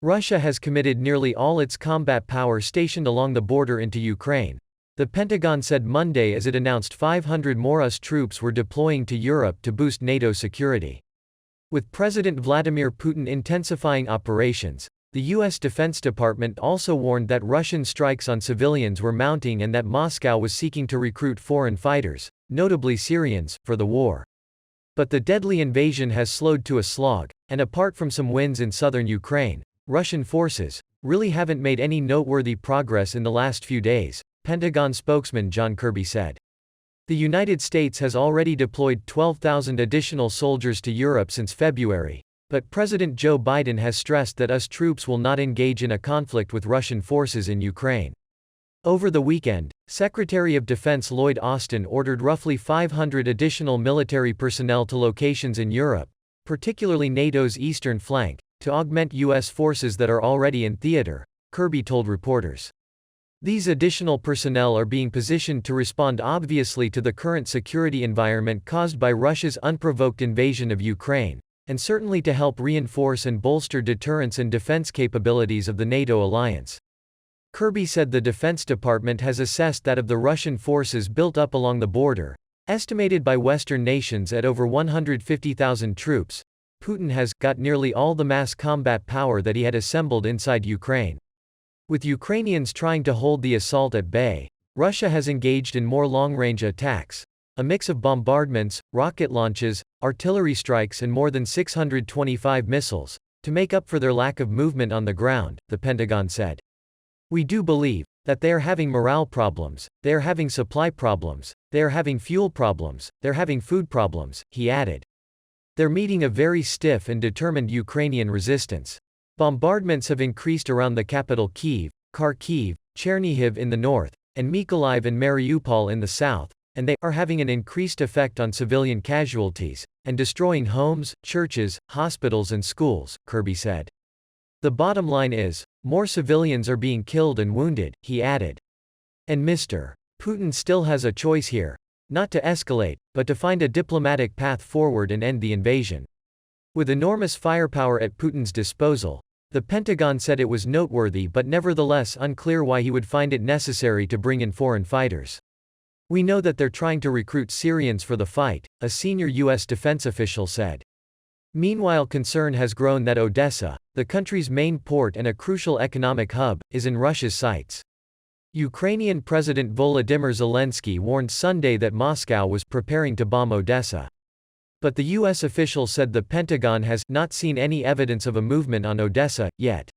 Russia has committed nearly all its combat power stationed along the border into Ukraine, the Pentagon said Monday as it announced 500 more US troops were deploying to Europe to boost NATO security. With President Vladimir Putin intensifying operations, the U.S. Defense Department also warned that Russian strikes on civilians were mounting and that Moscow was seeking to recruit foreign fighters, notably Syrians, for the war. But the deadly invasion has slowed to a slog, and apart from some wins in southern Ukraine, Russian forces really haven't made any noteworthy progress in the last few days, Pentagon spokesman John Kirby said. The United States has already deployed 12,000 additional soldiers to Europe since February, but President Joe Biden has stressed that US troops will not engage in a conflict with Russian forces in Ukraine. Over the weekend, Secretary of Defense Lloyd Austin ordered roughly 500 additional military personnel to locations in Europe, particularly NATO's eastern flank, to augment U.S. forces that are already in theater, Kirby told reporters. These additional personnel are being positioned to respond obviously to the current security environment caused by Russia's unprovoked invasion of Ukraine, and certainly to help reinforce and bolster deterrence and defense capabilities of the NATO alliance. Kirby said the Defense Department has assessed that of the Russian forces built up along the border, estimated by Western nations at over 150,000 troops, Putin has got nearly all the mass combat power that he had assembled inside Ukraine. With Ukrainians trying to hold the assault at bay, Russia has engaged in more long-range attacks, a mix of bombardments, rocket launches, artillery strikes and more than 625 missiles, to make up for their lack of movement on the ground, the Pentagon said. We do believe that they are having morale problems, they are having supply problems, they are having fuel problems, they're having food problems, he added. They're meeting a very stiff and determined Ukrainian resistance. Bombardments have increased around the capital Kyiv, Kharkiv, Chernihiv in the north, and Mykolaiv and Mariupol in the south, and they are having an increased effect on civilian casualties, and destroying homes, churches, hospitals and schools, Kirby said. The bottom line is, more civilians are being killed and wounded, he added. And Mr. Putin still has a choice here, not to escalate, but to find a diplomatic path forward and end the invasion. With enormous firepower at Putin's disposal, the Pentagon said it was noteworthy but nevertheless unclear why he would find it necessary to bring in foreign fighters. We know that they're trying to recruit Syrians for the fight, a senior U.S. defense official said. Meanwhile, concern has grown that Odessa, the country's main port and a crucial economic hub, is in Russia's sights. Ukrainian President Volodymyr Zelensky warned Sunday that Moscow was preparing to bomb Odessa. But the U.S. official said the Pentagon has not seen any evidence of a movement on Odessa yet.